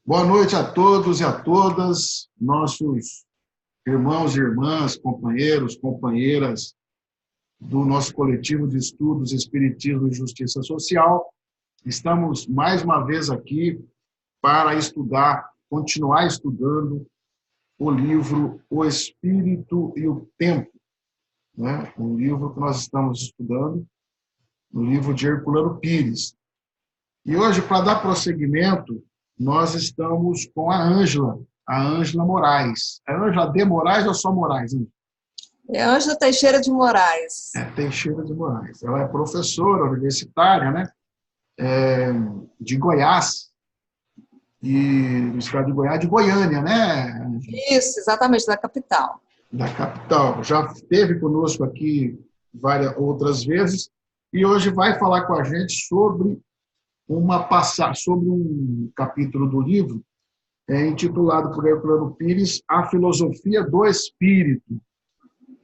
Boa noite a todos e a todas, nossos irmãos e irmãs, companheiros, companheiras do nosso coletivo de estudos Espiritismo e Justiça Social. Estamos mais uma vez aqui para estudar, continuar estudando o livro O Espírito e o Tempo, né? Um livro que nós estamos estudando, o livro de Herculano Pires. E hoje, para dar prosseguimento, nós estamos com a Ângela Moraes. É Ângela de Moraes ou só Moraes? É Ângela Teixeira de Moraes. Teixeira de Moraes. Ela é professora universitária, né? De Goiás, do estado de Goiás, de Goiânia, né? Isso, exatamente, da capital. Da capital. Já esteve conosco aqui várias outras vezes e hoje vai falar com a gente sobre um capítulo do livro intitulado por Herculano Pires, A Filosofia do Espírito.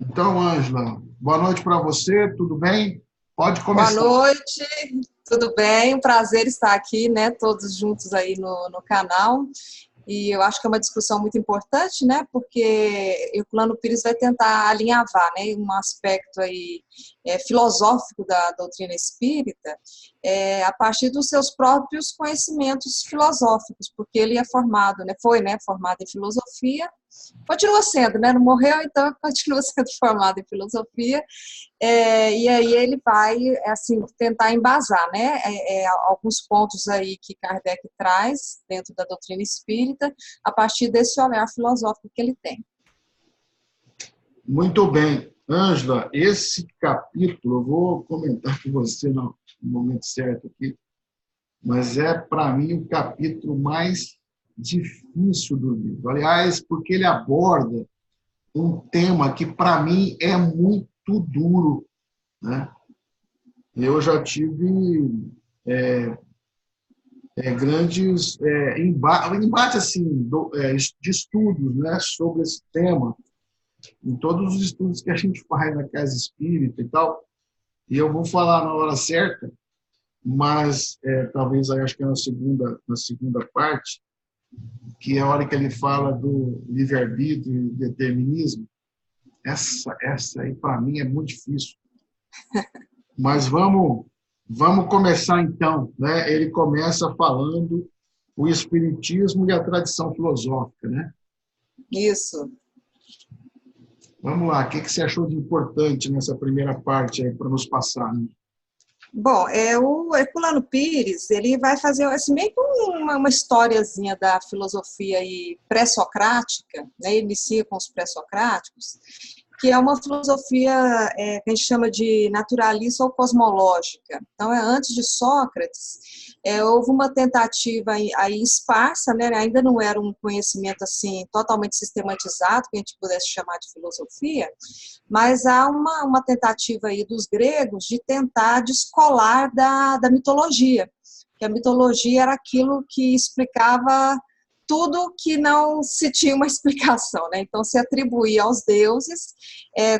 Então, Ângela, boa noite para você, tudo bem? Pode começar. Boa noite, tudo bem? Um prazer estar aqui, né, todos juntos aí no canal. E eu acho que é uma discussão muito importante, né, porque Herculano Pires vai tentar alinhavar, né, um aspecto aí filosófico da doutrina espírita a partir dos seus próprios conhecimentos filosóficos, porque ele é formado, né, formado em filosofia, continua sendo, né, não morreu, então continua sendo formado em filosofia, e aí ele vai, assim, tentar embasar, né, alguns pontos aí que Kardec traz dentro da doutrina espírita, a partir desse olhar filosófico que ele tem. Muito bem. Ângela, esse capítulo, eu vou comentar com você no momento certo aqui, mas é, para mim, o capítulo mais difícil do livro. Aliás, porque ele aborda um tema que, para mim, é muito duro, né? Eu já tive grandes embates assim, de estudos, né, sobre esse tema, em todos os estudos que a gente faz na Casa Espírita e tal, e eu vou falar na hora certa, mas talvez aí acho que é na segunda parte, que é a hora que ele fala do livre-arbítrio e determinismo. Essa aí, para mim, é muito difícil. Mas vamos começar, então. Né? Ele começa falando o espiritismo e a tradição filosófica. Né? Isso. Vamos lá, o que você achou de importante nessa primeira parte aí para nos passar? Né? Bom, o Herculano Pires, ele vai fazer assim, meio que uma historiazinha da filosofia pré-socrática, né? Inicia com os pré-socráticos, que é uma filosofia que a gente chama de naturalista ou cosmológica. Então, antes de Sócrates, houve uma tentativa aí esparsa, né? Ainda não era um conhecimento assim totalmente sistematizado, que a gente pudesse chamar de filosofia, mas há uma tentativa aí dos gregos de tentar descolar da mitologia, que a mitologia era aquilo que explicava tudo que não se tinha uma explicação, né? Então se atribuía aos deuses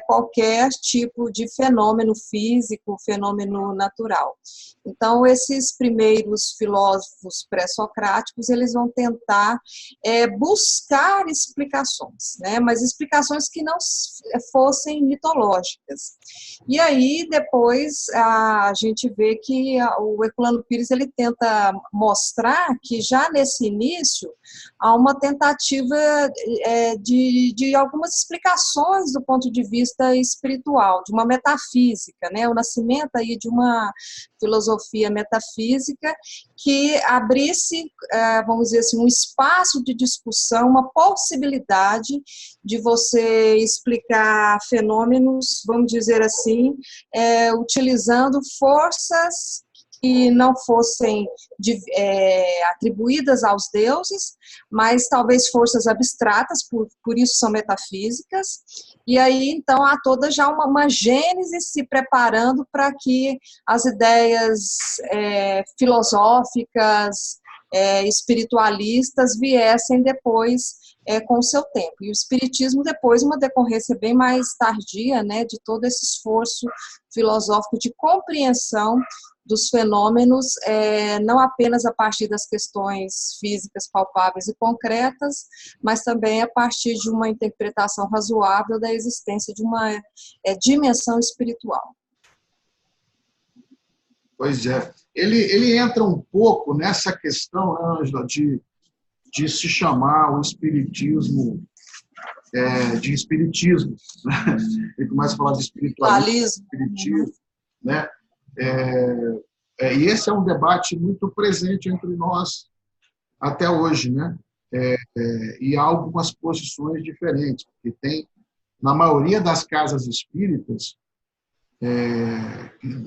qualquer tipo de fenômeno físico, fenômeno natural. Então esses primeiros filósofos pré-socráticos, eles vão tentar buscar explicações, né? Mas explicações que não fossem mitológicas. E aí depois a gente vê que o Herculano Pires, ele tenta mostrar que já nesse início há uma tentativa de algumas explicações do ponto de vista espiritual, de uma metafísica, né? O nascimento aí de uma filosofia metafísica que abrisse, vamos dizer assim, um espaço de discussão, uma possibilidade de você explicar fenômenos, vamos dizer assim, utilizando forças que não fossem atribuídas aos deuses, mas talvez forças abstratas, por isso são metafísicas, e aí então há toda já uma gênese se preparando para que as ideias filosóficas, espiritualistas viessem depois com o seu tempo. E o espiritismo depois, uma decorrência bem mais tardia, né, de todo esse esforço filosófico de compreensão dos fenômenos, não apenas a partir das questões físicas palpáveis e concretas, mas também a partir de uma interpretação razoável da existência de uma dimensão espiritual. Pois é. Ele entra um pouco nessa questão, Ângela, de se chamar o espiritismo de espiritismo. Né? Ele começa a falar de espiritualismo, espiritismo, né? E esse é um debate muito presente entre nós até hoje, né? E há algumas posições diferentes, porque tem, na maioria das casas espíritas,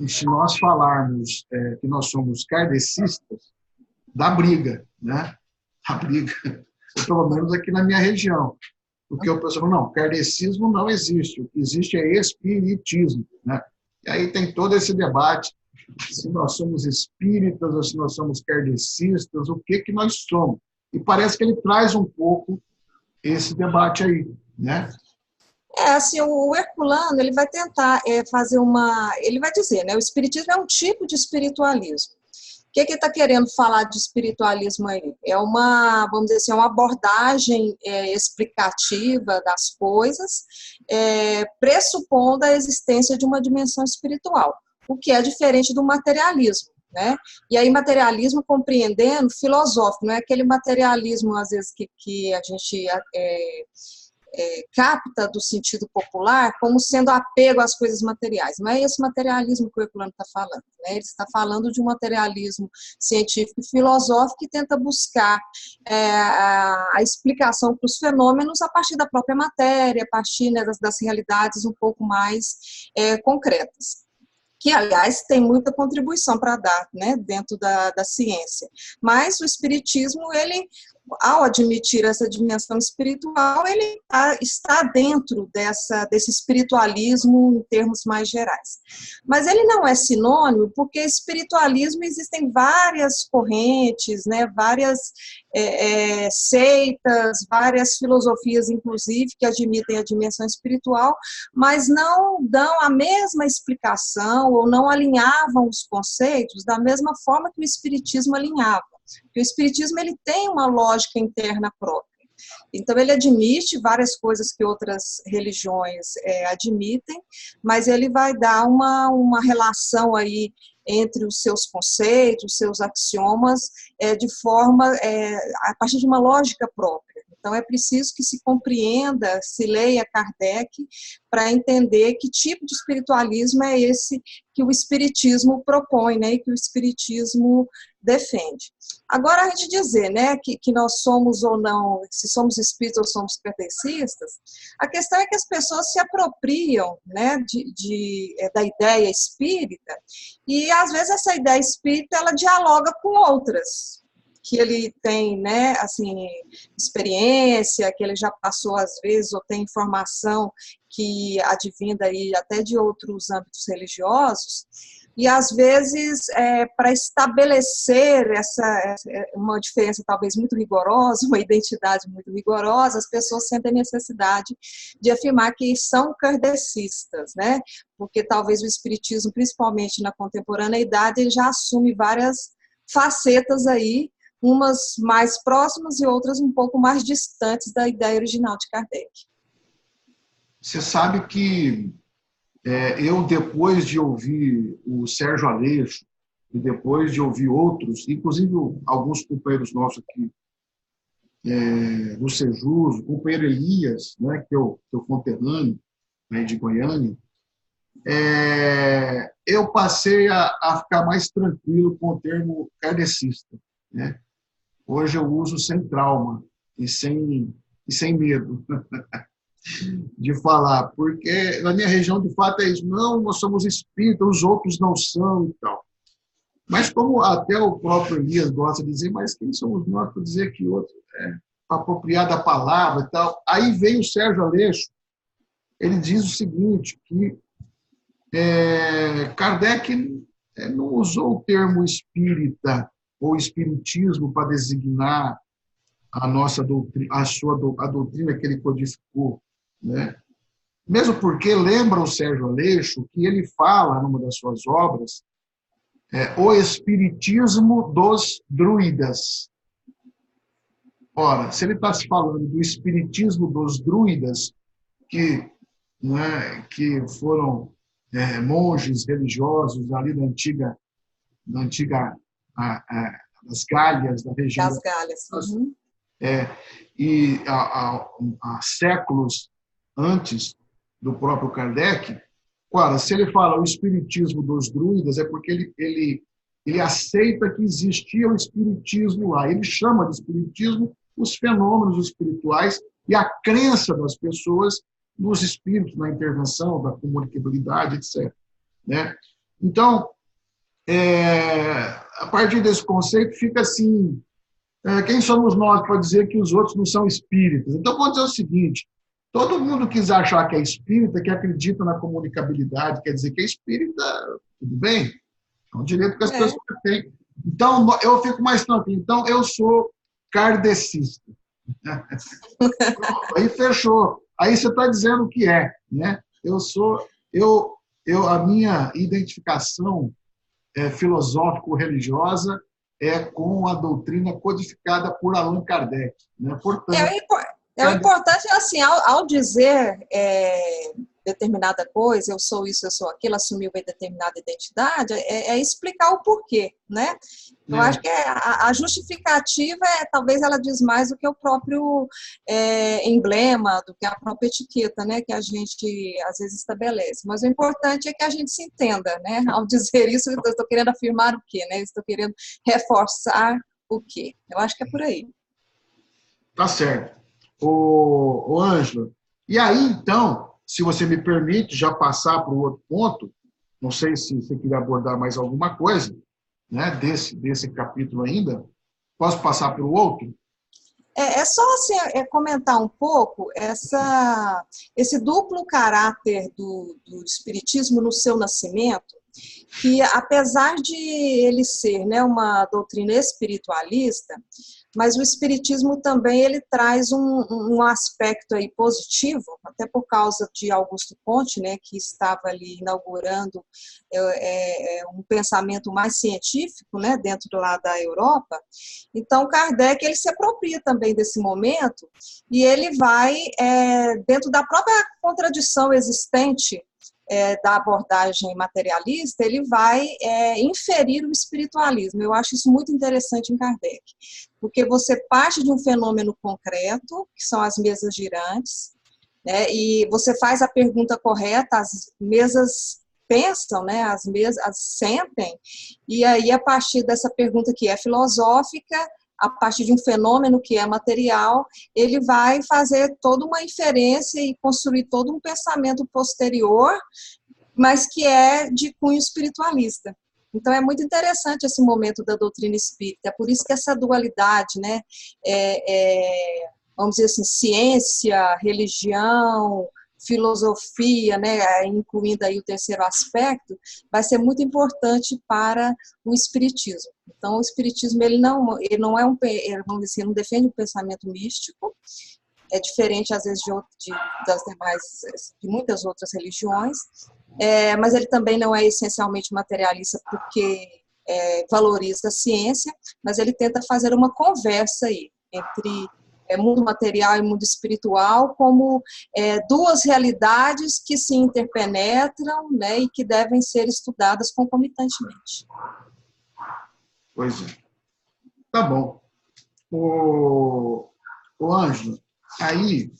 se nós falarmos que nós somos kardecistas, dá briga, né? A briga, pelo menos aqui na minha região. Porque o pessoal fala, não, kardecismo não existe, o que existe é espiritismo, né? E aí tem todo esse debate, se nós somos espíritas ou se nós somos kardecistas, o que nós somos. E parece que ele traz um pouco esse debate aí, né? Assim, o Herculano, ele vai tentar fazer ele vai dizer, né, o espiritismo é um tipo de espiritualismo. O que ele está querendo falar de espiritualismo aí? Vamos dizer assim, uma abordagem explicativa das coisas, pressupondo a existência de uma dimensão espiritual, o que é diferente do materialismo, né? E aí materialismo compreendendo filosófico, não é aquele materialismo, às vezes, que a gente capta do sentido popular como sendo apego às coisas materiais. Não é esse materialismo que o Herculano está falando, né? Ele está falando de um materialismo científico e filosófico que tenta buscar a explicação para os fenômenos a partir da própria matéria, a partir, né, das realidades um pouco mais concretas. Que, aliás, tem muita contribuição para dar, né, dentro da ciência. Mas o espiritismo, ele, ao admitir essa dimensão espiritual, ele está dentro desse espiritualismo em termos mais gerais. Mas ele não é sinônimo, porque espiritualismo existem várias correntes, né, várias seitas, várias filosofias, inclusive, que admitem a dimensão espiritual, mas não dão a mesma explicação ou não alinhavam os conceitos da mesma forma que o espiritismo alinhava. Porque o espiritismo ele tem uma lógica interna própria. Então, ele admite várias coisas que outras religiões admitem, mas ele vai dar uma relação aí entre os seus conceitos, os seus axiomas, de forma, a partir de uma lógica própria. Então, é preciso que se compreenda, se leia Kardec, para entender que tipo de espiritualismo é esse que o espiritismo propõe, né, e que o espiritismo defende. Agora, a gente dizer, né, que nós somos ou não, se somos espíritas ou somos kardecistas, a questão é que as pessoas se apropriam, né, da ideia espírita, e às vezes essa ideia espírita ela dialoga com outras, que ele tem, né, assim, experiência, que ele já passou às vezes, ou tem informação que advinda aí até de outros âmbitos religiosos, e às vezes, para estabelecer uma diferença talvez muito rigorosa, uma identidade muito rigorosa, as pessoas sentem necessidade de afirmar que são kardecistas, né? Porque talvez o espiritismo, principalmente na contemporaneidade, ele já assume várias facetas aí, umas mais próximas e outras um pouco mais distantes da ideia original de Kardec. Você sabe que eu, depois de ouvir o Sérgio Aleixo e depois de ouvir outros, inclusive alguns companheiros nossos aqui, no Sejus, o companheiro Elias, né, que é o conterrâneo, né, de Goiânia, eu passei a ficar mais tranquilo com o termo kardecista, né? Hoje eu uso sem trauma e sem medo de falar, porque na minha região, de fato, é isso. Não, nós somos espíritas, os outros não são e tal. Mas como até o próprio Elias gosta de dizer, mas quem somos nós para dizer que outro para apropriar da palavra e tal? Aí veio o Sérgio Aleixo, ele diz o seguinte, que Kardec não usou o termo espírita ou espiritismo para designar a nossa doutrina, a doutrina que ele codificou, né? Mesmo porque lembra o Sérgio Aleixo que ele fala numa das suas obras o espiritismo dos druidas. Ora, se ele está se falando do espiritismo dos druidas, que, né, que foram monges religiosos ali da antiga das Gálias, da região Das Galhas. Uhum. E há séculos antes do próprio Kardec. Ora, se ele fala o espiritismo dos druidas, é porque ele aceita que existia o espiritismo lá. Ele chama de espiritismo os fenômenos espirituais e a crença das pessoas nos espíritos, na intervenção, da comunicabilidade, etc. Né? Então, a partir desse conceito, fica assim, quem somos nós para dizer que os outros não são espíritas? Então, vou dizer o seguinte, todo mundo quis achar que é espírita, que acredita na comunicabilidade, quer dizer que é espírita, tudo bem, é um direito que as pessoas têm. Então, eu fico mais tranquilo. Então, eu sou kardecista. Aí fechou. Aí você está dizendo o que é, né? A minha identificação filosófico-religiosa é com a doutrina codificada por Allan Kardec, né? Portanto, o importante é assim, ao dizer determinada coisa, eu sou isso, eu sou aquilo, assumir uma determinada identidade, explicar o porquê, né? Eu acho que a justificativa, talvez ela diz mais do que o próprio emblema, do que a própria etiqueta, né? Que a gente, às vezes, estabelece. Mas o importante é que a gente se entenda, né? Ao dizer isso, eu estou querendo afirmar o quê, né? Estou querendo reforçar o quê? Eu acho que é por aí. Tá certo. O Ângelo, e aí, então, se você me permite já passar para o outro ponto, não sei se você queria abordar mais alguma coisa, né, desse capítulo ainda, posso passar para o outro? É só assim, comentar um pouco esse duplo caráter do espiritismo no seu nascimento, que apesar de ele ser, né, uma doutrina espiritualista, mas o espiritismo também ele traz um aspecto aí positivo, até por causa de Augusto Comte, né, que estava ali inaugurando um pensamento mais científico, né, dentro lá da Europa. Então, Kardec ele se apropria também desse momento e ele vai, dentro da própria contradição existente da abordagem materialista, ele vai inferir o espiritualismo. Eu acho isso muito interessante em Kardec, porque você parte de um fenômeno concreto, que são as mesas girantes, né, e você faz a pergunta correta, as mesas pensam, né, as mesas sentem, e aí a partir dessa pergunta que é filosófica, a partir de um fenômeno que é material, ele vai fazer toda uma inferência e construir todo um pensamento posterior, mas que é de cunho espiritualista. Então, é muito interessante esse momento da doutrina espírita, é por isso que essa dualidade, né, vamos dizer assim, ciência, religião, filosofia, né, incluindo aí o terceiro aspecto, vai ser muito importante para o espiritismo. Então, o espiritismo ele não é vamos dizer, não defende um pensamento místico, é diferente às vezes de muitas outras religiões, mas ele também não é essencialmente materialista porque valoriza a ciência, mas ele tenta fazer uma conversa aí entre mundo material e mundo espiritual como duas realidades que se interpenetram, né, e que devem ser estudadas concomitantemente. Pois é. Tá bom. O Ângelo, aí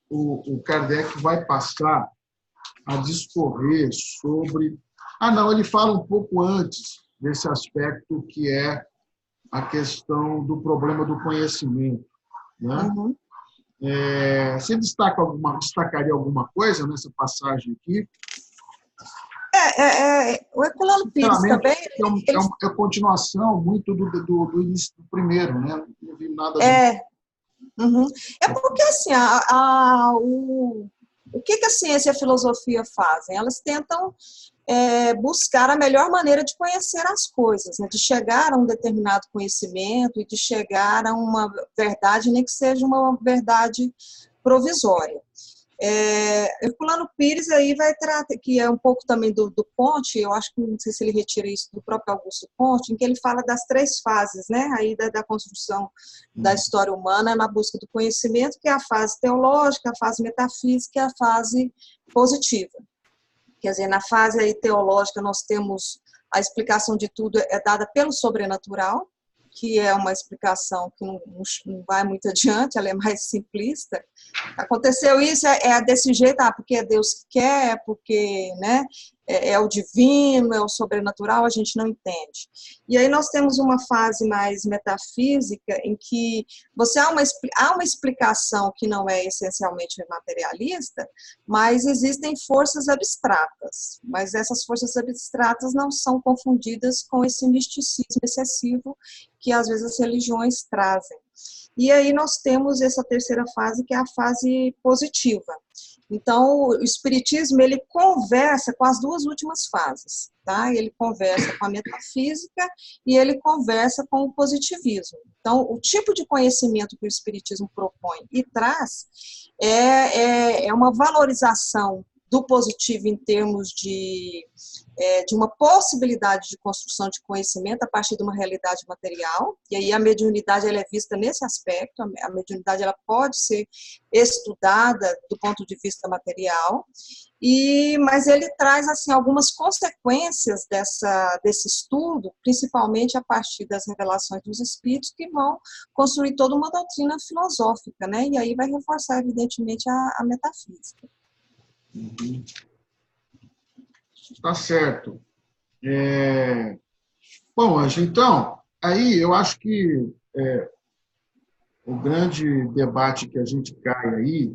o Kardec vai passar a discorrer sobre... não, ele fala um pouco antes desse aspecto que é a questão do problema do conhecimento, né? Uhum. Você destacaria alguma coisa nessa passagem aqui? O Herculano Pires também... É a continuação muito do início do primeiro, né? Não vi nada Uhum. Porque, assim, o que a ciência e a filosofia fazem? Elas tentam buscar a melhor maneira de conhecer as coisas, né? De chegar a um determinado conhecimento e de chegar a uma verdade, nem que seja uma verdade provisória. Herculano Pires aí vai tratar, que é um pouco também do Comte, eu acho que não sei se ele retira isso do próprio Augusto Comte, em que ele fala das 3 fases, né, aí da construção da história humana na busca do conhecimento, que é a fase teológica, a fase metafísica e a fase positiva. Quer dizer, na fase aí teológica nós temos a explicação de tudo é dada pelo sobrenatural, que é uma explicação que não vai muito adiante, ela é mais simplista. Aconteceu isso, desse jeito, porque é Deus que quer, porque, né, é o divino, é o sobrenatural, a gente não entende. E aí nós temos uma fase mais metafísica, em que há uma explicação que não é essencialmente materialista, mas existem forças abstratas, mas essas forças abstratas não são confundidas com esse misticismo excessivo que às vezes as religiões trazem. E aí nós temos essa terceira fase, que é a fase positiva. Então, o espiritismo, ele conversa com as 2 últimas fases, tá? Ele conversa com a metafísica e ele conversa com o positivismo. Então, o tipo de conhecimento que o espiritismo propõe e traz é uma valorização do positivo em termos de uma possibilidade de construção de conhecimento a partir de uma realidade material, e aí a mediunidade ela é vista nesse aspecto, a mediunidade ela pode ser estudada do ponto de vista material, mas ele traz assim algumas consequências desse estudo, principalmente a partir das revelações dos espíritos, que vão construir toda uma doutrina filosófica, né? E aí vai reforçar, evidentemente, a metafísica. Uhum. Tá certo. Bom, Ângela, então, aí eu acho que o grande debate que a gente cai aí,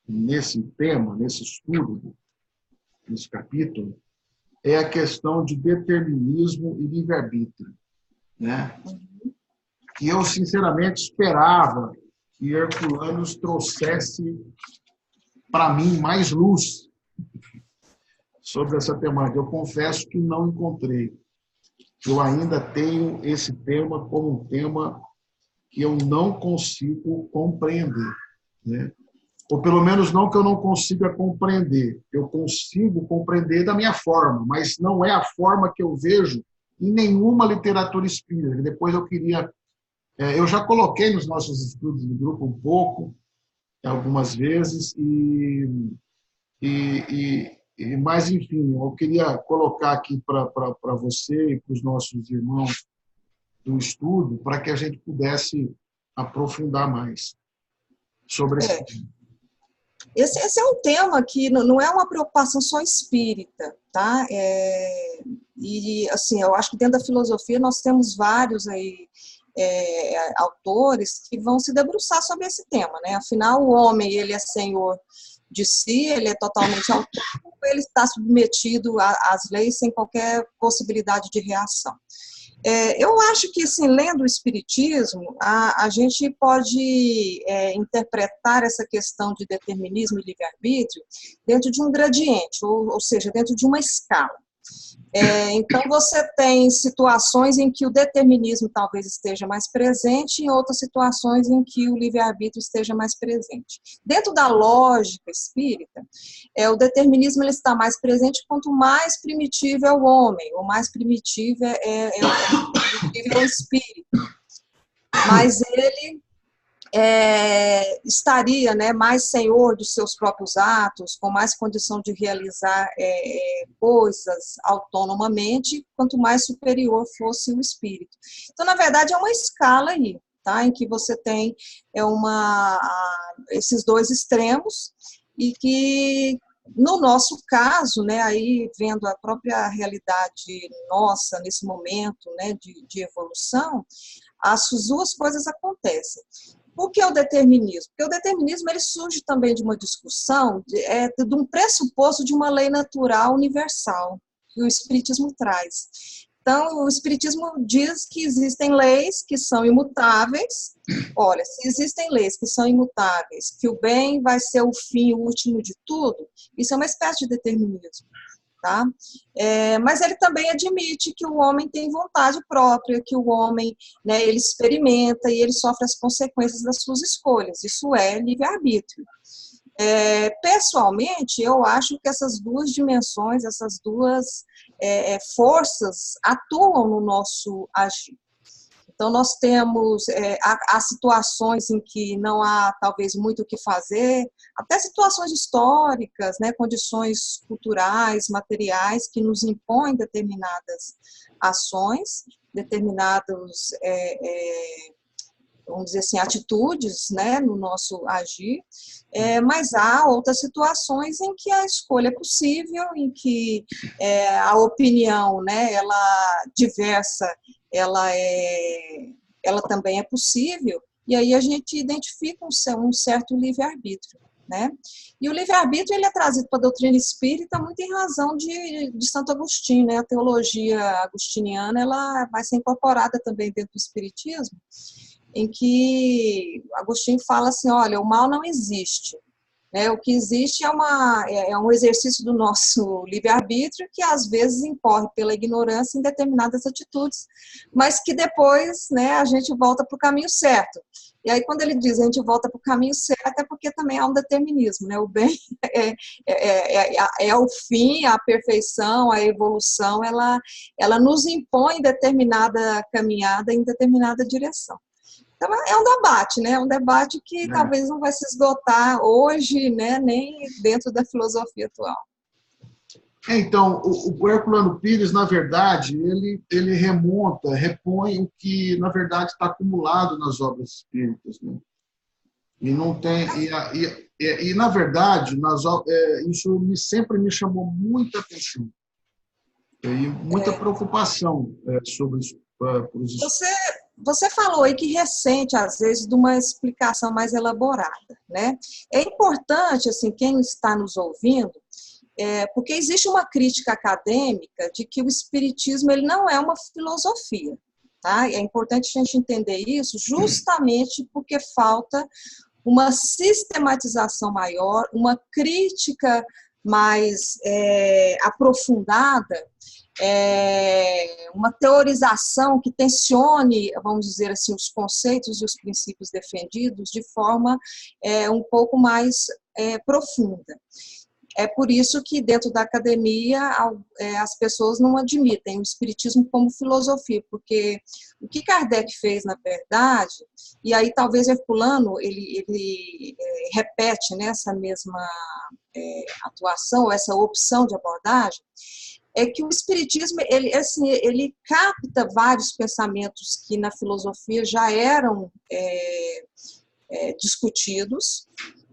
nesse tema, nesse estudo, nesse capítulo, é a questão de determinismo e livre-arbítrio, né? E eu, sinceramente, esperava que Herculanos trouxesse para mim mais luz sobre essa temática. Eu confesso que não encontrei. Eu ainda tenho esse tema como um tema que eu não consigo compreender, né? Ou pelo menos não que eu não consiga compreender. Eu consigo compreender da minha forma, mas não é a forma que eu vejo em nenhuma literatura espírita. Depois eu já coloquei nos nossos estudos de grupo um pouco, algumas vezes, mas, enfim, eu queria colocar aqui para você e para os nossos irmãos do estudo, para que a gente pudesse aprofundar mais sobre esse tema. Esse é um tema que não é uma preocupação só espírita, tá? E, assim, eu acho que dentro da filosofia nós temos vários aí, autores que vão se debruçar sobre esse tema, né? Afinal, o homem, ele é senhor de si, ele é totalmente autônomo, ele está submetido às leis sem qualquer possibilidade de reação. Eu acho que, assim, lendo o Espiritismo, a gente pode interpretar essa questão de determinismo e livre-arbítrio dentro de um gradiente, ou seja, dentro de uma escala. Então, você tem situações em que o determinismo talvez esteja mais presente, e outras situações em que o livre-arbítrio esteja mais presente. Dentro da lógica espírita, o determinismo ele está mais presente quanto mais primitivo é o homem, ou mais primitivo é o espírito. Mas ele estaria, né, mais senhor dos seus próprios atos, com mais condição de realizar coisas autonomamente, quanto mais superior fosse o espírito. Então, na verdade, é uma escala aí, tá, em que você tem esses 2 extremos, e que, no nosso caso, né, aí vendo a própria realidade nossa nesse momento, né, de evolução, as 2 coisas acontecem. O que é o determinismo? Porque o determinismo ele surge também de uma discussão, de um pressuposto de uma lei natural universal, que o Espiritismo traz. Então, o Espiritismo diz que existem leis que são imutáveis. Olha, se existem leis que são imutáveis, que o bem vai ser o fim último de tudo, isso é uma espécie de determinismo. Tá? Mas ele também admite que o homem tem vontade própria, que o homem, né, ele experimenta e ele sofre as consequências das suas escolhas. Isso é livre-arbítrio. Pessoalmente, eu acho que essas duas dimensões, essas duas forças atuam no nosso agir. Então, nós temos, há situações em que não há, talvez, muito o que fazer, até situações históricas, né, condições culturais, materiais, que nos impõem determinadas ações, determinados, vamos dizer assim, atitudes, né, no nosso agir, mas há outras situações em que a escolha é possível, em que a opinião, né, ela diversa, ela também é possível, e aí a gente identifica um certo livre-arbítrio, né? E o livre-arbítrio ele é trazido para a doutrina espírita muito em razão de Santo Agostinho, né? A teologia agostiniana ela vai ser incorporada também dentro do espiritismo, em que Agostinho fala assim, olha, o mal não existe, né? O que existe é um exercício do nosso livre-arbítrio que às vezes incorre pela ignorância em determinadas atitudes, mas que depois, né, a gente volta para o caminho certo. E aí quando ele diz a gente volta para o caminho certo é porque também há um determinismo, né? O bem é o fim, a perfeição, a evolução, ela nos impõe determinada caminhada em determinada direção. Então, é um debate, né? É um debate que talvez não vai se esgotar hoje, né? Nem dentro da filosofia atual. Então, o Herculano Pires, na verdade, ele repõe o que, na verdade, está acumulado nas obras espíritas, né? E não tem... E na verdade, isso sempre me chamou muita atenção. E muita preocupação sobre isso. Você falou aí que recente, às vezes, de uma explicação mais elaborada, né? É importante, assim, quem está nos ouvindo, porque existe uma crítica acadêmica de que o espiritismo ele não é uma filosofia, tá? É importante a gente entender isso justamente porque falta uma sistematização maior, uma crítica mais aprofundada, uma teorização que tensione, vamos dizer assim, os conceitos e os princípios defendidos de forma um pouco mais profunda. É por isso que dentro da academia as pessoas não admitem o espiritismo como filosofia, porque o que Kardec fez, na verdade, e aí talvez Herculano ele repete nessa mesma atuação, essa opção de abordagem, é que o espiritismo ele capta vários pensamentos que na filosofia já eram discutidos.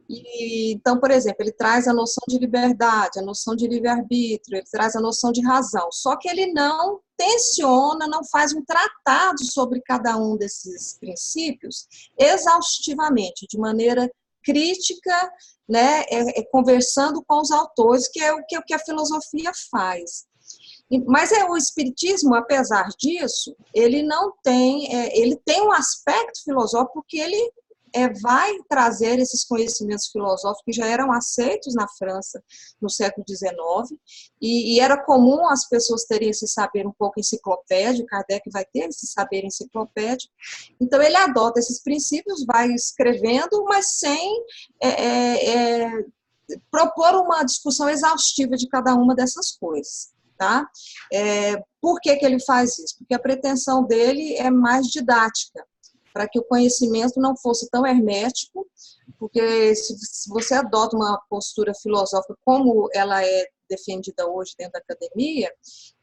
E, então, por exemplo, ele traz a noção de liberdade, a noção de livre-arbítrio, ele traz a noção de razão, só que ele não tensiona, não faz um tratado sobre cada um desses princípios exaustivamente, de maneira crítica, né, conversando com os autores, que é o que a filosofia faz. Mas o espiritismo, apesar disso, ele não tem, ele tem um aspecto filosófico porque ele vai trazer esses conhecimentos filosóficos que já eram aceitos na França no século XIX, e era comum as pessoas terem esse saber um pouco enciclopédico, Kardec vai ter esse saber enciclopédico, então ele adota esses princípios, vai escrevendo, mas sem propor uma discussão exaustiva de cada uma dessas coisas. Tá? Por que ele faz isso? Porque a pretensão dele é mais didática, para que o conhecimento não fosse tão hermético, porque se você adota uma postura filosófica como ela é defendida hoje dentro da academia,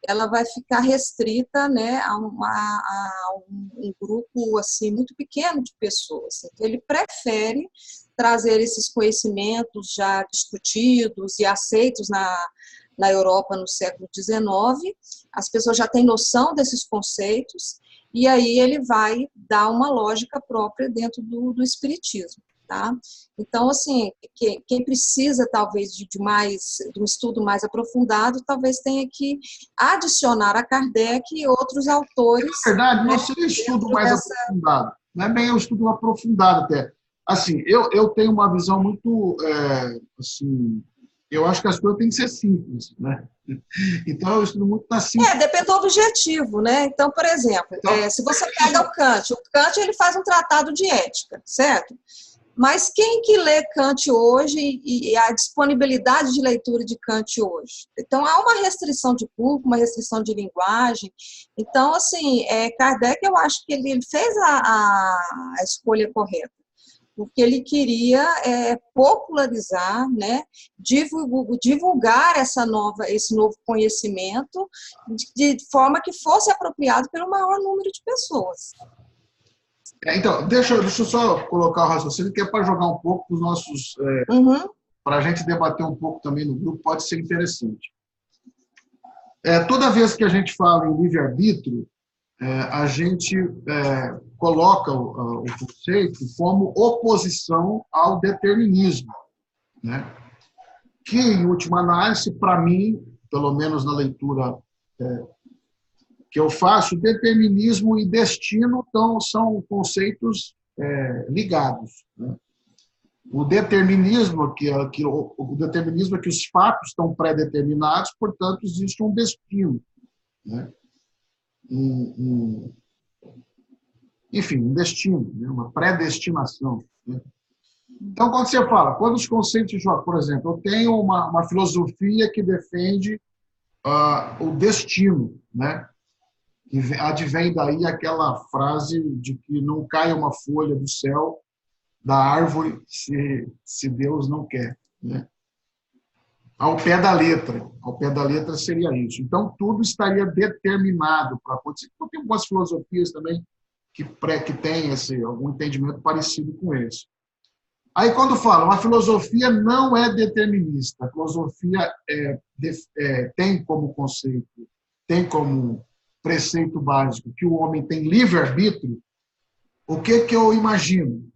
ela vai ficar restrita, né, a um grupo assim, muito pequeno de pessoas. Então, ele prefere trazer esses conhecimentos já discutidos e aceitos na Europa no século XIX, as pessoas já têm noção desses conceitos, e aí ele vai dar uma lógica própria dentro do espiritismo, tá? Então, assim, quem precisa, talvez, de um estudo mais aprofundado, talvez tenha que adicionar a Kardec e outros autores. Na verdade, não seria estudo mais aprofundado, não é bem um estudo aprofundado até. Assim, eu tenho uma visão muito, assim, eu acho que as coisas têm que ser simples, né? Então, eu estudo muito na simples. Depende do objetivo, né? Então, por exemplo, se você pega o Kant ele faz um tratado de ética, certo? Mas quem que lê Kant hoje e a disponibilidade de leitura de Kant hoje? Então, há uma restrição de público, uma restrição de linguagem. Então, assim, Kardec, eu acho que ele fez a escolha correta, porque ele queria popularizar, né, divulgar esse novo conhecimento de forma que fosse apropriado pelo maior número de pessoas. Então, deixa eu só colocar o raciocínio, que é para jogar um pouco para os nossos... para a gente debater um pouco também no grupo, pode ser interessante. Toda vez que a gente fala em livre-arbítrio, a gente coloca o conceito como oposição ao determinismo, né? Que, em última análise, para mim, pelo menos na leitura que eu faço, determinismo e destino são conceitos ligados, né? O determinismo o determinismo é que os fatos estão pré-determinados, portanto, existe um destino, né? Enfim, um destino, né? Uma predestinação, né? Então, quando você fala, quando os conceitos, por exemplo, eu tenho uma filosofia que defende o destino, né? E advém daí aquela frase de que não cai uma folha do céu da árvore se Deus não quer, né? Ao pé da letra seria isso. Então, tudo estaria determinado para acontecer. Então, tem algumas filosofias também que têm algum entendimento parecido com esse. Aí, quando fala, uma filosofia não é determinista, a filosofia tem como conceito, tem como preceito básico que o homem tem livre-arbítrio, o que eu imagino?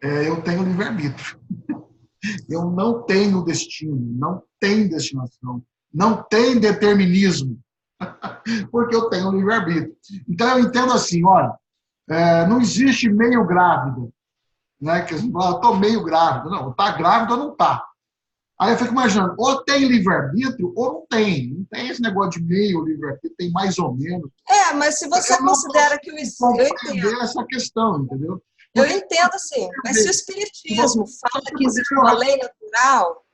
Eu tenho livre-arbítrio. Eu não tenho destino, não tenho destinação, não tenho determinismo, porque eu tenho livre-arbítrio. Então, eu entendo assim, olha, não existe meio grávida, né? Que eu estou meio grávida. Não, está grávida ou não está. Aí eu fico imaginando, ou tem livre-arbítrio ou não tem. Não tem esse negócio de meio livre-arbítrio, tem mais ou menos. Mas se você considera que o espírito... essa questão, entendeu? Eu entendo, sim, mas se o Espiritismo fala que existe uma lei natural,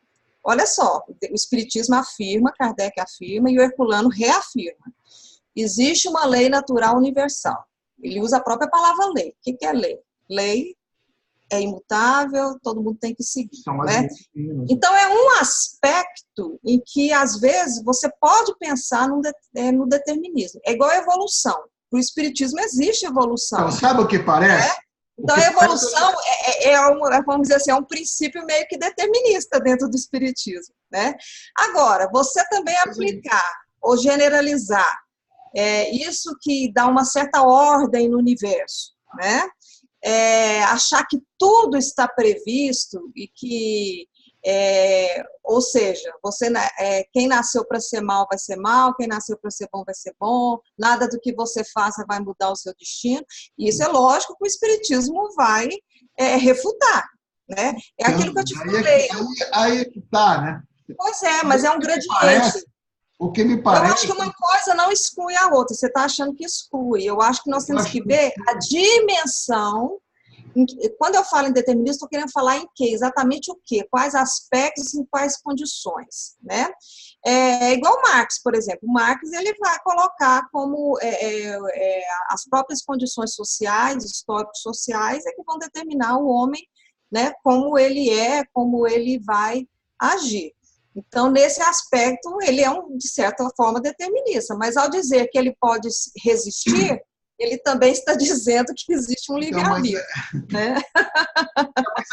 olha só, o Espiritismo afirma, Kardec afirma e o Herculano reafirma. Existe uma lei natural universal. Ele usa a própria palavra lei. O que é lei? Lei é imutável, todo mundo tem que seguir, né? Então, é um aspecto em que, às vezes, você pode pensar no determinismo. É igual a evolução. No Espiritismo existe evolução. Então, sabe o que parece? Então, a evolução vamos dizer assim, é um princípio meio que determinista dentro do Espiritismo, né? Agora, você também aplicar ou generalizar isso que dá uma certa ordem no universo, né? Achar que tudo está previsto e que, ou seja, quem nasceu para ser mal vai ser mal, quem nasceu para ser bom vai ser bom, nada do que você faça vai mudar o seu destino. E isso é lógico que o Espiritismo vai refutar, né? É aquilo que eu te falei. Aí que está, né? Pois mas é um gradiente. O que me parece... Eu acho que uma coisa não exclui a outra, você está achando que exclui. Eu acho que nós temos que ver a dimensão. Quando eu falo em determinismo, estou querendo falar em quê? Exatamente o quê? Quais aspectos e em quais condições, né? Igual Marx, por exemplo. Marx ele vai colocar como as próprias condições sociais, histórico-sociais, que vão determinar o homem, né, como ele como ele vai agir. Então, nesse aspecto, ele é, de certa forma, determinista. Mas, ao dizer que ele pode resistir, ele também está dizendo que existe um livre-arbítrio. Né? Mas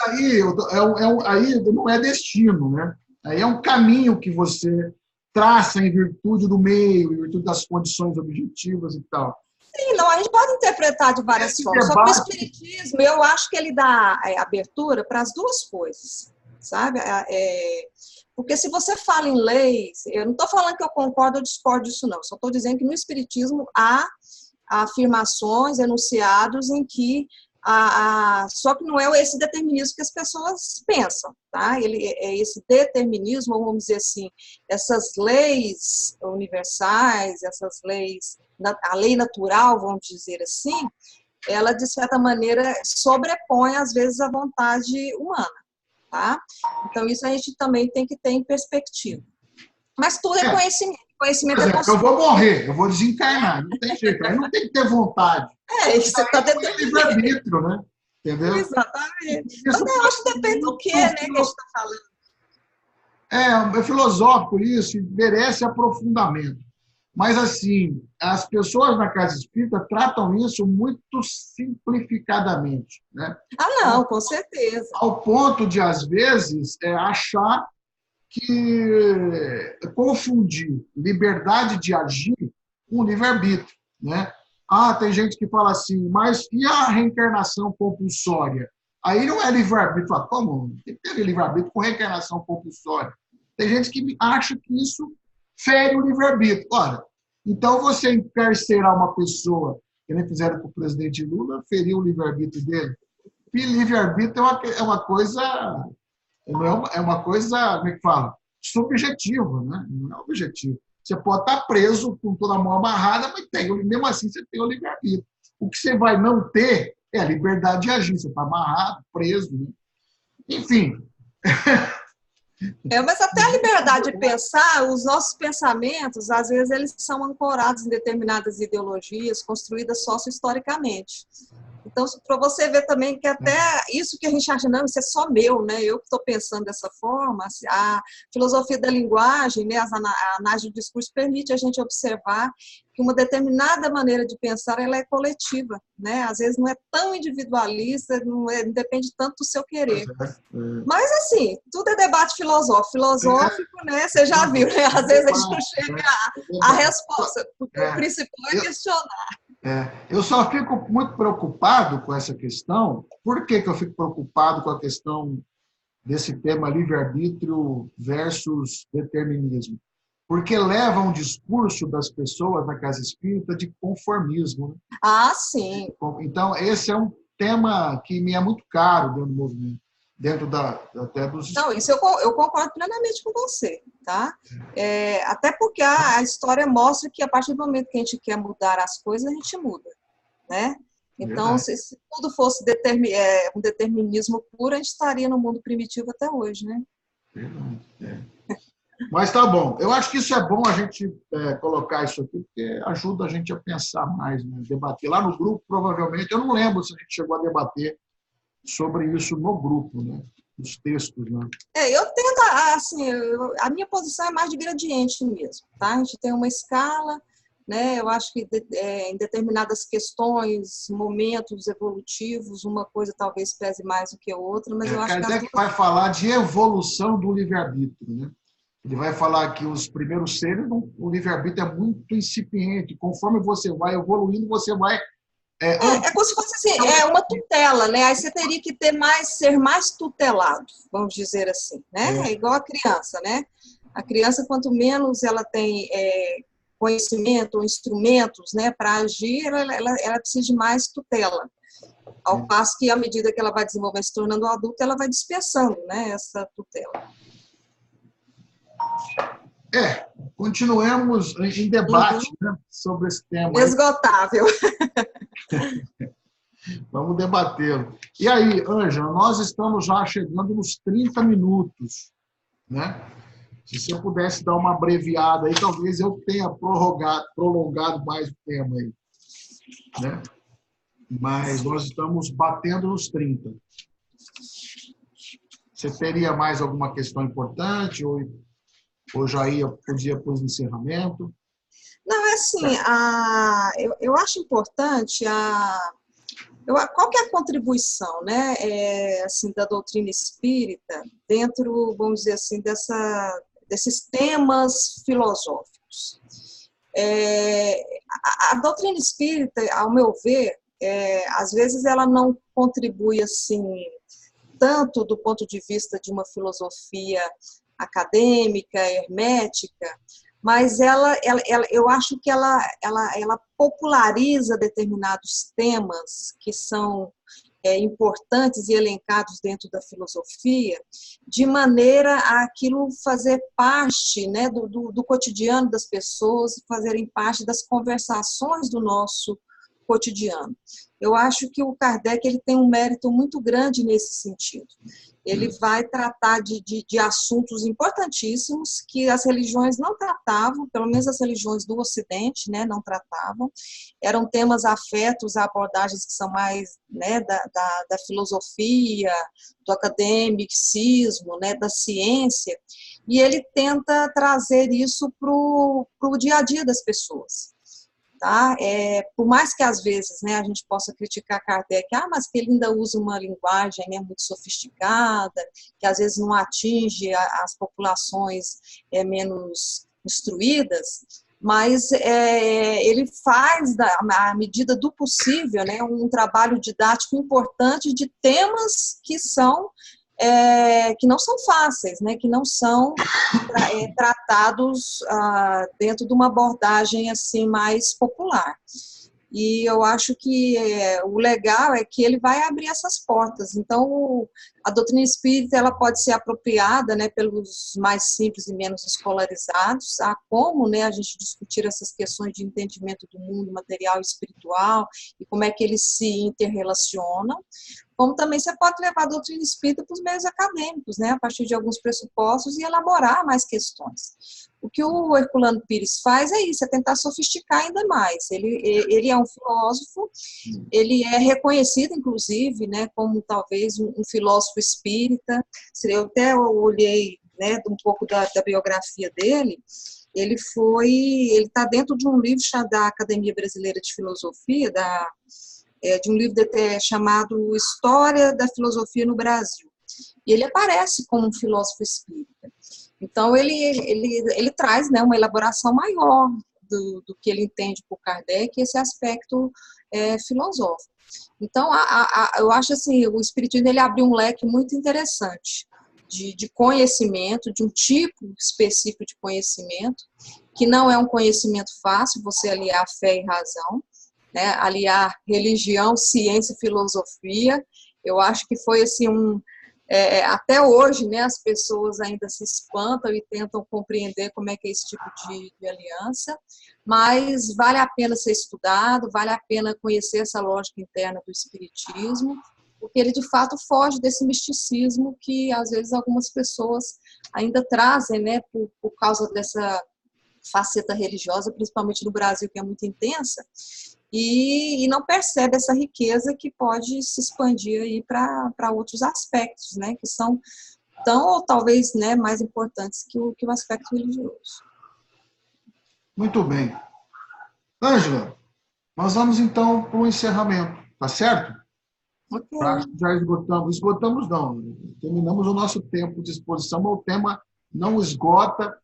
aí não é destino, né? Aí é um caminho que você traça em virtude do meio, em virtude das condições objetivas e tal. Sim, não, a gente pode interpretar de várias formas. Só que o Espiritismo, eu acho que ele dá abertura para as duas coisas, sabe? Porque se você fala em leis, eu não estou falando que eu concordo ou discordo disso, não. Só estou dizendo que no Espiritismo há afirmações, enunciados em que só que não é esse determinismo que as pessoas pensam, tá? Ele é esse determinismo, vamos dizer assim, essas leis universais, essas leis, a lei natural, vamos dizer assim, ela, de certa maneira, sobrepõe, às vezes, a vontade humana, tá? Então, isso a gente também tem que ter em perspectiva. Mas tudo é conhecimento. Conhecimento é eu vou morrer, eu vou desencarnar, não tem jeito. Aí não tem que ter vontade. Isso você está dentro do livre-arbítrio, né? Entendeu? Exatamente. Mas eu acho que depende do que, né, que a gente está falando. É filosófico isso, merece aprofundamento. Mas, assim, as pessoas na casa espírita tratam isso muito simplificadamente, né? Não, com certeza. Ao ponto de, às vezes, achar que confundir liberdade de agir com livre-arbítrio, né? Tem gente que fala assim, mas e a reencarnação compulsória? Aí não é livre-arbítrio. Fala, como? Tem que ter livre-arbítrio com reencarnação compulsória. Tem gente que acha que isso fere o livre-arbítrio. Ora, então você encarcerar uma pessoa, que nem fizeram com o presidente Lula, feriu o livre-arbítrio dele. E livre-arbítrio é uma coisa, é uma coisa, como é que fala? Subjetiva, né? Não é objetivo. Você pode estar preso com toda a mão amarrada, mas mesmo assim você tem o livre-arbítrio. O que você vai não ter é a liberdade de agir. Você está amarrado, preso, né? Enfim. Mas até a liberdade de pensar, os nossos pensamentos, às vezes, eles são ancorados em determinadas ideologias construídas socio-historicamente. Então, para você ver também que até isso que a gente acha, não, isso é só meu, né? Eu que estou pensando dessa forma, a filosofia da linguagem, né? A análise do discurso permite a gente observar que uma determinada maneira de pensar, ela é coletiva, né? Às vezes não é tão individualista, não depende tanto do seu querer. Mas, assim, tudo é debate filosófico, né? Você já viu, né? Às vezes a gente não chega à resposta, porque o principal é questionar. Eu só fico muito preocupado com essa questão. Por que eu fico preocupado com a questão desse tema livre-arbítrio versus determinismo? Porque leva um discurso das pessoas na casa espírita de conformismo. Né? Sim. Então, esse é um tema que me é muito caro dentro do movimento. Dentro até dos... Não, isso eu concordo plenamente com você, tá? Até porque a história mostra que a partir do momento que a gente quer mudar as coisas, a gente muda, né? Então, se tudo fosse um determinismo puro, a gente estaria no mundo primitivo até hoje, né? Mas tá bom. Eu acho que isso é bom a gente colocar isso aqui, porque ajuda a gente a pensar mais, né? Debater. Lá no grupo, provavelmente, eu não lembro se a gente chegou a debater sobre isso no grupo, né? Os textos, né? Eu tento, assim, a minha posição é mais de gradiente mesmo, tá? A gente tem uma escala, né? Eu acho que em determinadas questões, momentos evolutivos, uma coisa talvez pese mais do que a outra, mas eu acho que... Kardec vai falar de evolução do livre-arbítrio, né? Ele vai falar que os primeiros seres, o livre-arbítrio é muito incipiente. Conforme você vai evoluindo, você vai... É como se fosse assim, uma tutela, né? Aí você teria que ser mais tutelado, vamos dizer assim, né? É igual a criança, né? A criança, quanto menos ela tem conhecimento ou instrumentos, né, para agir, ela precisa de mais tutela. Ao passo que, à medida que ela vai desenvolvendo, se tornando adulta, ela vai dispersando, né, essa tutela. Continuemos em debate, né, sobre esse tema. Esgotável. Vamos debatê-lo. E aí, Ângela, nós estamos já chegando nos 30 minutos, né? Se você pudesse dar uma abreviada aí, talvez eu tenha prolongado mais o tema aí, né? Mas nós estamos batendo nos 30. Você teria mais alguma questão importante ou já podia pôr o encerramento? Não, é assim, eu acho importante qual que é a contribuição, né, assim, da doutrina espírita dentro, vamos dizer assim, desses temas filosóficos. A doutrina espírita, ao meu ver, às vezes ela não contribui assim tanto do ponto de vista de uma filosofia acadêmica, hermética, mas eu acho que ela populariza determinados temas que são importantes e elencados dentro da filosofia, de maneira a aquilo fazer parte, né, do cotidiano das pessoas, fazerem parte das conversações do nosso cotidiano. Eu acho que o Kardec ele tem um mérito muito grande nesse sentido. Ele vai tratar de assuntos importantíssimos que as religiões não tratavam, pelo menos as religiões do Ocidente, né, não tratavam. Eram temas afetos a abordagens que são mais, né, da filosofia, do academicismo, né, da ciência, e ele tenta trazer isso para o dia a dia das pessoas. Tá? Por mais que às vezes, né, a gente possa criticar Kardec, mas que ele ainda usa uma linguagem, né, muito sofisticada, que às vezes não atinge as populações menos instruídas, mas ele faz, à medida do possível, né, um trabalho didático importante de temas que não são fáceis, né, que não são tratados dentro de uma abordagem assim mais popular. E eu acho que o legal é que ele vai abrir essas portas. Então, a doutrina espírita ela pode ser apropriada, né, pelos mais simples e menos escolarizados, a como, né, a gente discutir essas questões de entendimento do mundo material e espiritual e como é que eles se interrelacionam. Como também você pode levar a doutrina espírita para os meios acadêmicos, né, a partir de alguns pressupostos e elaborar mais questões. O que o Herculano Pires faz é isso, é tentar sofisticar ainda mais. Ele é um filósofo, ele é reconhecido, inclusive, né, como talvez um filósofo espírita. Eu até olhei, né, um pouco da biografia dele. Ele está dentro de um livro da Academia Brasileira de Filosofia, de um livro chamado História da Filosofia no Brasil. E ele aparece como um filósofo espírita. Então, ele traz, né, uma elaboração maior do que ele entende por Kardec, esse aspecto filosófico. Então, eu acho assim, o espiritismo ele abriu um leque muito interessante de conhecimento, de um tipo específico de conhecimento, que não é um conhecimento fácil, você aliar fé e razão, né, aliar religião, ciência e filosofia. Eu acho que foi assim até hoje, né, as pessoas ainda se espantam e tentam compreender como é que é esse tipo de aliança, mas vale a pena ser estudado, vale a pena conhecer essa lógica interna do espiritismo, porque ele de fato foge desse misticismo que às vezes algumas pessoas ainda trazem, né, por causa dessa faceta religiosa, principalmente no Brasil, que é muito intensa, e não percebe essa riqueza que pode se expandir aí para outros aspectos, né, que são tão ou talvez, né, mais importantes que o aspecto religioso. Muito bem. Ângela, nós vamos então para o encerramento, tá certo? Okay. Já esgotamos não, terminamos o nosso tempo de exposição, mas o tema não esgota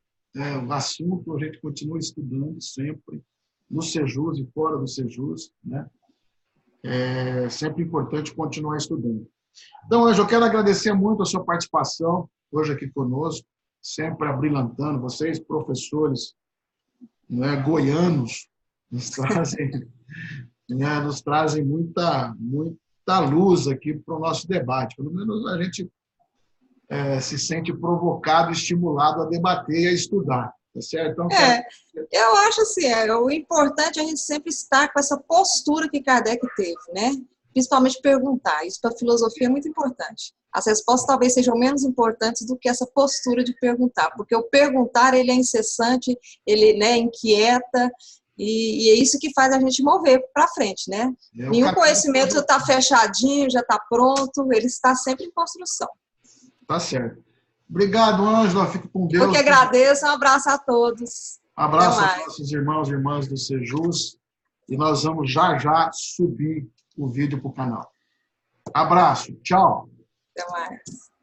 o assunto, a gente continua estudando sempre, no Sejus e fora do Sejus, né? É sempre importante continuar estudando. Então, Ângela, eu quero agradecer muito a sua participação hoje aqui conosco, sempre abrilhantando, vocês, professores, né, goianos, nos trazem muita luz aqui para o nosso debate. Pelo menos a gente se sente provocado, estimulado a debater e a estudar. Tá certo? Então, eu acho assim, o importante é a gente sempre estar com essa postura que Kardec teve, né? Principalmente perguntar. Isso para a filosofia é muito importante. As respostas talvez sejam menos importantes do que essa postura de perguntar, porque o perguntar ele é incessante, ele, né, inquieta, e é isso que faz a gente mover para frente, né? Nenhum conhecimento está fechadinho, já está pronto, ele está sempre em construção. Tá certo. Obrigado, Ângela. Fico com Deus. Eu que agradeço. Um abraço a todos. Abraço aos nossos irmãos e irmãs do Sejus. E nós vamos já subir o vídeo para o canal. Abraço. Tchau. Até mais.